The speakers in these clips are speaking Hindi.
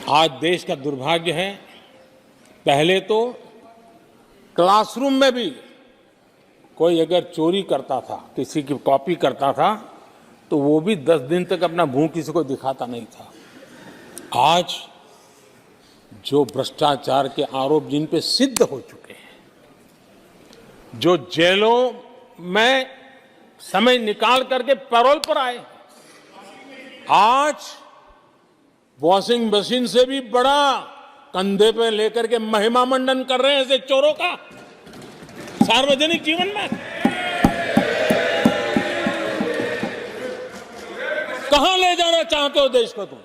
आज देश का दुर्भाग्य है, पहले तो क्लासरूम में भी कोई अगर चोरी करता था, किसी की कॉपी करता था, तो वो भी 10 दिन तक अपना मुंह किसी को दिखाता नहीं था। आज जो भ्रष्टाचार के आरोप जिन पे सिद्ध हो चुके हैं, जो जेलों में समय निकाल करके पैरोल पर आए, आज वॉशिंग मशीन से भी बड़ा कंधे पे लेकर के महिमा मंडन कर रहे हैं ऐसे चोरों का सार्वजनिक जीवन में। कहां ले जाना चाहते हो देश को तुम?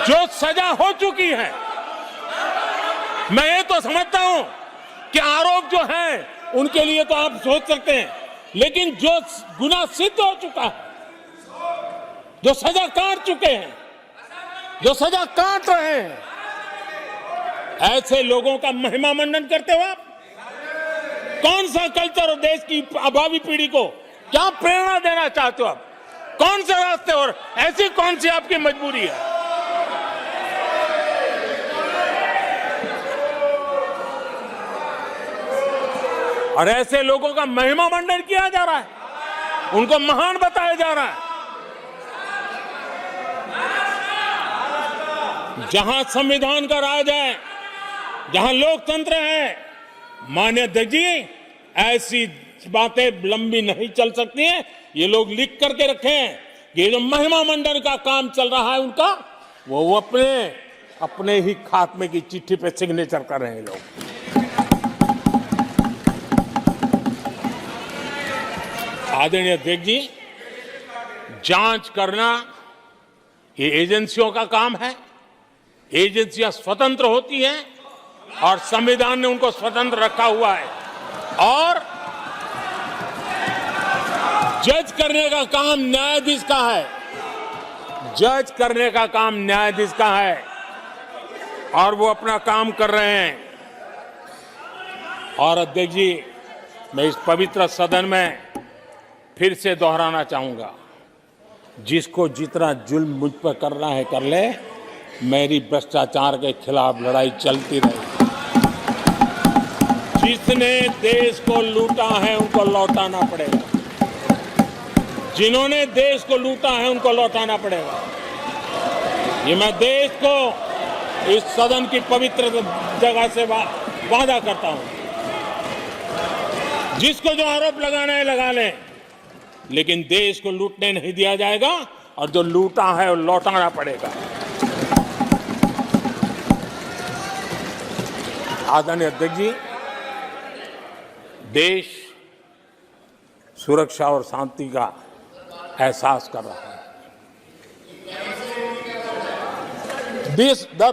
जो सजा हो चुकी है, मैं ये तो समझता हूं कि आरोप जो है उनके लिए तो आप सोच सकते हैं, लेकिन जो गुनाह सिद्ध हो चुका है, जो सजा काट चुके हैं, जो सजा काट रहे हैं, ऐसे लोगों का महिमा मंडन करते हो आप? कौन सा कल्चर और देश की अभावी पीढ़ी को क्या प्रेरणा देना चाहते हो आप? कौन से रास्ते और ऐसी कौन सी आपकी मजबूरी है? और ऐसे लोगों का महिमा मंडन किया जा रहा है, उनको महान बताया जा रहा है। जहां संविधान का राज है, जहां लोकतंत्र है, माननीय अध्यक्ष जी, ऐसी बातें लंबी नहीं चल सकती हैं। ये लोग लिख करके रखे हैं कि ये जो महिमा मंडन का काम चल रहा है उनका, वो अपने ही खात्मे की चिट्ठी पे सिग्नेचर कर रहे हैं लोग। आदरणीय अध्यक्ष जी, जांच करना ये एजेंसियों का काम है। एजेंसियां स्वतंत्र होती हैं और संविधान ने उनको स्वतंत्र रखा हुआ है, और जज करने का काम न्यायाधीश का है। जज करने का काम न्यायाधीश का है और वो अपना काम कर रहे हैं। और अध्यक्ष जी, मैं इस पवित्र सदन में फिर से दोहराना चाहूंगा, जिसको जितना जुल्म मुझ पर करना है कर ले, मेरी भ्रष्टाचार के खिलाफ लड़ाई चलती रहेगी। जिसने देश को लूटा है उनको लौटाना पड़ेगा, जिन्होंने देश को लूटा है उनको लौटाना पड़ेगा। ये मैं देश को इस सदन की पवित्र जगह से वादा करता हूं। जिसको जो आरोप लगाना है लगा लें, लेकिन देश को लूटने नहीं दिया जाएगा, और जो लूटा है वो लौटाना पड़ेगा। आदरणीय अध्यक्ष जी, देश सुरक्षा और शांति का एहसास कर रहा है।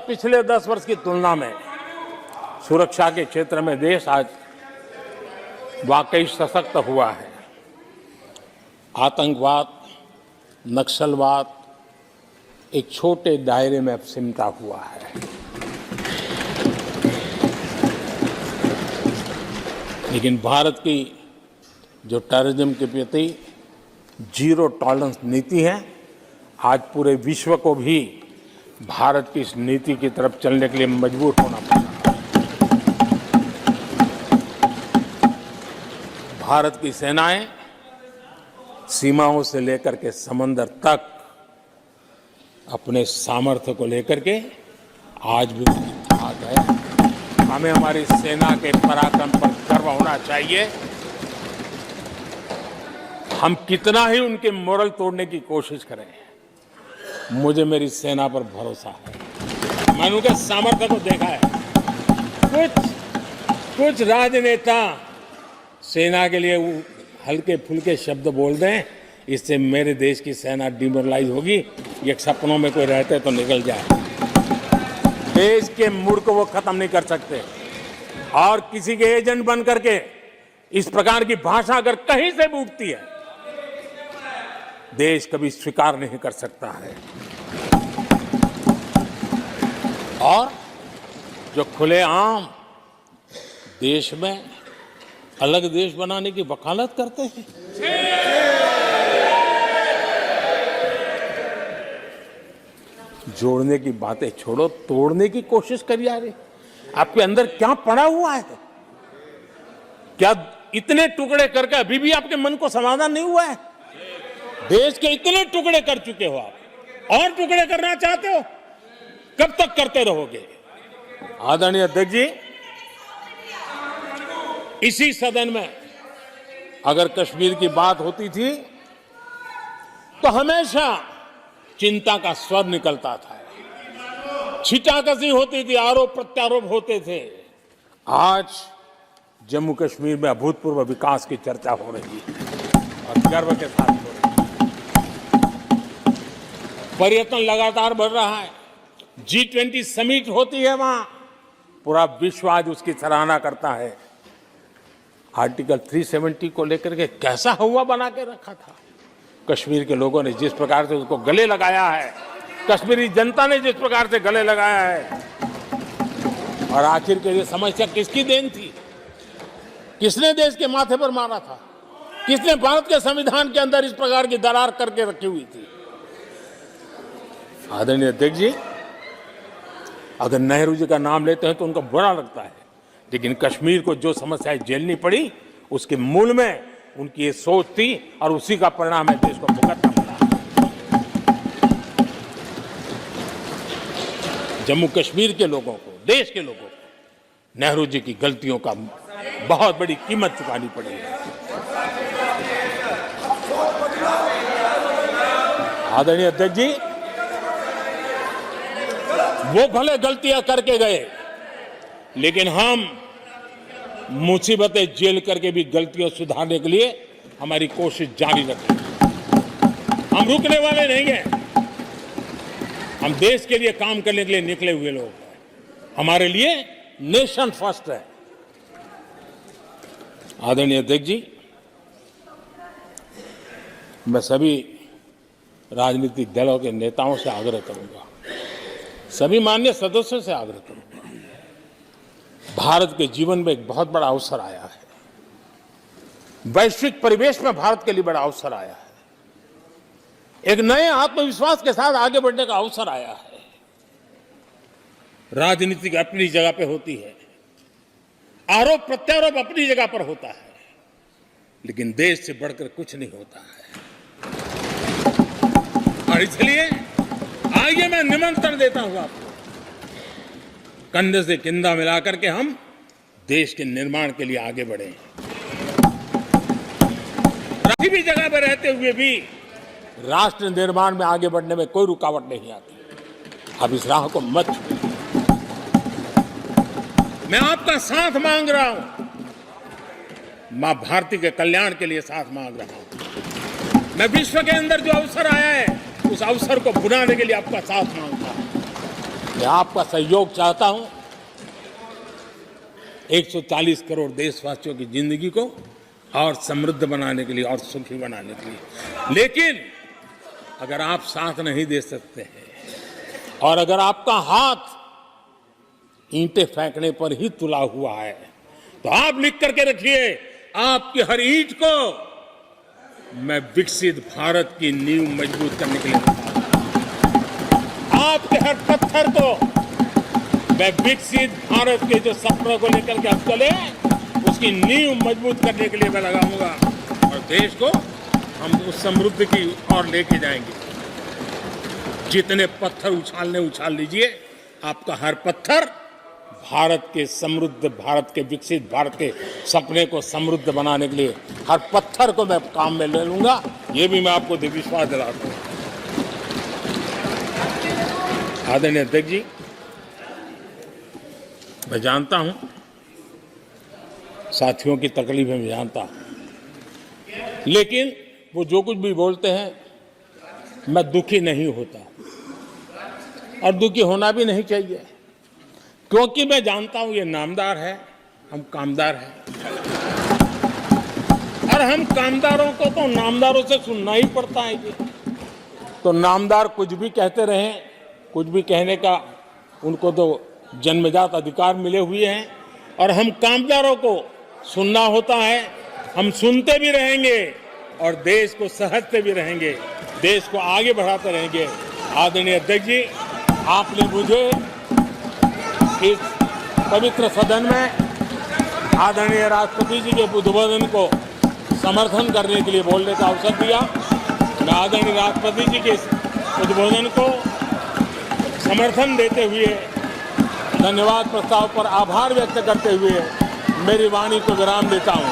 पिछले 10 वर्ष की तुलना में सुरक्षा के क्षेत्र में देश आज वाकई सशक्त हुआ है। आतंकवाद, नक्सलवाद एक छोटे दायरे में अब सिमटा हुआ है। लेकिन भारत की जो टेररिज्म के प्रति जीरो टॉलरेंस नीति है, आज पूरे विश्व को भी भारत की इस नीति की तरफ चलने के लिए मजबूर होना पड़ा। भारत की सेनाएं सीमाओं से लेकर के समंदर तक अपने सामर्थ्य को लेकर के आज भी आगे है। हमें हमारी सेना के पराक्रम पर गर्व होना चाहिए। हम कितना ही उनके मोरल तोड़ने की कोशिश करें, मुझे मेरी सेना पर भरोसा है। मैंने उनके सामर्थ्य को देखा है। कुछ राजनेता सेना के लिए हल्के फुल्के शब्द बोल दें, इससे मेरे देश की सेना डिमोरलाइज होगी। ये सपनों में कोई रहते तो निकल जाए। देश के मूड को वो खत्म नहीं कर सकते, और किसी के एजेंट बन करके इस प्रकार की भाषा अगर कहीं से भी उठती है, देश कभी स्वीकार नहीं कर सकता है। और जो खुलेआम देश में अलग देश बनाने की वकालत करते हैं, जोड़ने की बातें छोड़ो, तोड़ने की कोशिश करिए। यार, आपके अंदर क्या पड़ा हुआ है? क्या इतने टुकड़े करके अभी भी आपके मन को समाधान नहीं हुआ है? देश के इतने टुकड़े कर चुके हो आप, और टुकड़े करना चाहते हो? कब तक करते रहोगे? आदरणीय अध्यक्ष जी, इसी सदन में अगर कश्मीर की बात होती थी तो हमेशा चिंता का स्वर निकलता था, छिटाकशी होती थी, आरोप प्रत्यारोप होते थे। आज जम्मू कश्मीर में अभूतपूर्व विकास की चर्चा हो रही है और गर्व के साथ हो रही है। पर्यटन लगातार बढ़ रहा है, G20 समिट होती है वहां, पूरा विश्व आज उसकी सराहना करता है। आर्टिकल 370 को लेकर के कैसा हुआ बना के रखा था, कश्मीर के लोगों ने जिस प्रकार से उसको गले लगाया है, कश्मीरी जनता ने जिस प्रकार से गले लगाया है, और आखिर के ये समस्या किसकी देन थी? किसने देश के माथे पर मारा था? किसने भारत के संविधान के अंदर इस प्रकार की दरार करके रखी हुई थी? आदरणीय अध्यक्ष जी, अगर नेहरू जी का नाम लेते हैं तो उनको बुरा लगता है, लेकिन कश्मीर को जो समस्याएं झेलनी पड़ी उसके मूल में उनकी ये सोच थी और उसी का परिणाम है देश को भुगतना पड़ा। जम्मू कश्मीर के लोगों को, देश के लोगों को नेहरू जी की गलतियों का बहुत बड़ी कीमत चुकानी पड़ी है। आदरणीय अध्यक्ष जी, वो भले गलतियां करके गए, लेकिन हम मुसीबतें झेल करके भी गलतियों सुधारने के लिए हमारी कोशिश जारी रखें। हम रुकने वाले नहीं हैं। हम देश के लिए काम करने के लिए निकले हुए लोग हैं। हमारे लिए नेशन फर्स्ट है। आदरणीय अध्यक्ष जी, मैं सभी राजनीतिक दलों के नेताओं से आग्रह करूंगा, सभी माननीय सदस्यों से आग्रह करूंगा, भारत के जीवन में एक बहुत बड़ा अवसर आया है। वैश्विक परिवेश में भारत के लिए बड़ा अवसर आया है। एक नए आत्मविश्वास के साथ आगे बढ़ने का अवसर आया है। राजनीति अपनी जगह पे होती है, आरोप प्रत्यारोप अपनी जगह पर होता है, लेकिन देश से बढ़कर कुछ नहीं होता है। और इसलिए आइए मैं निमंत्रण देता हूं आपको, कंधे से कंधा मिलाकर के हम देश के निर्माण के लिए आगे बढ़े। किसी भी जगह पर रहते हुए भी राष्ट्र निर्माण में आगे बढ़ने में कोई रुकावट नहीं आती। अब इस राह को मत छोड़िए। मैं आपका साथ मांग रहा हूं, मां भारती के कल्याण के लिए साथ मांग रहा हूं। मैं विश्व के अंदर जो अवसर आया है उस अवसर को बुलाने के लिए आपका साथ मांगता हूं। मैं आपका सहयोग चाहता हूं 140 करोड़ देशवासियों की जिंदगी को और समृद्ध बनाने के लिए और सुखी बनाने के लिए। लेकिन अगर आप साथ नहीं दे सकते हैं और अगर आपका हाथ ईंटें फेंकने पर ही तुला हुआ है, तो आप लिख करके रखिए, आपकी हर ईंट को मैं विकसित भारत की नींव मजबूत करने के लिए, आपके हर पत्थर को मैं विकसित भारत के जो सपनों को लेकर के आप चले उसकी नींव मजबूत करने के लिए मैं लगाऊंगा और देश को हम उस समृद्धि की ओर लेके जाएंगे। जितने पत्थर उछाल लीजिए, आपका हर पत्थर भारत के समृद्ध, भारत के विकसित भारत के सपने को समृद्ध बनाने के लिए हर पत्थर को मैं काम में ले लूंगा। ये भी मैं आपको विश्वास दिलाता हूं। आदरणीय अध्यक्ष जी, मैं जानता हूं साथियों की तकलीफें मैं जानता हूं, लेकिन वो जो कुछ भी बोलते हैं मैं दुखी नहीं होता और दुखी होना भी नहीं चाहिए, क्योंकि मैं जानता हूं ये नामदार है, हम कामदार हैं और हम कामदारों को तो नामदारों से सुनना ही पड़ता है जी। तो नामदार कुछ भी कहते रहें, कुछ भी कहने का उनको तो जन्मजात अधिकार मिले हुए हैं और हम कामदारों को सुनना होता है। हम सुनते भी रहेंगे और देश को सहजते भी रहेंगे, देश को आगे बढ़ाते रहेंगे। आदरणीय अध्यक्ष जी, आपने मुझे इस पवित्र सदन में आदरणीय राष्ट्रपति जी के उद्बोधन को समर्थन करने के लिए बोलने का अवसर दिया। मैं आदरणीय राष्ट्रपति जी के उद्बोधन को समर्थन देते हुए धन्यवाद प्रस्ताव पर आभार व्यक्त करते हुए मेरी वाणी को विराम देता हूं।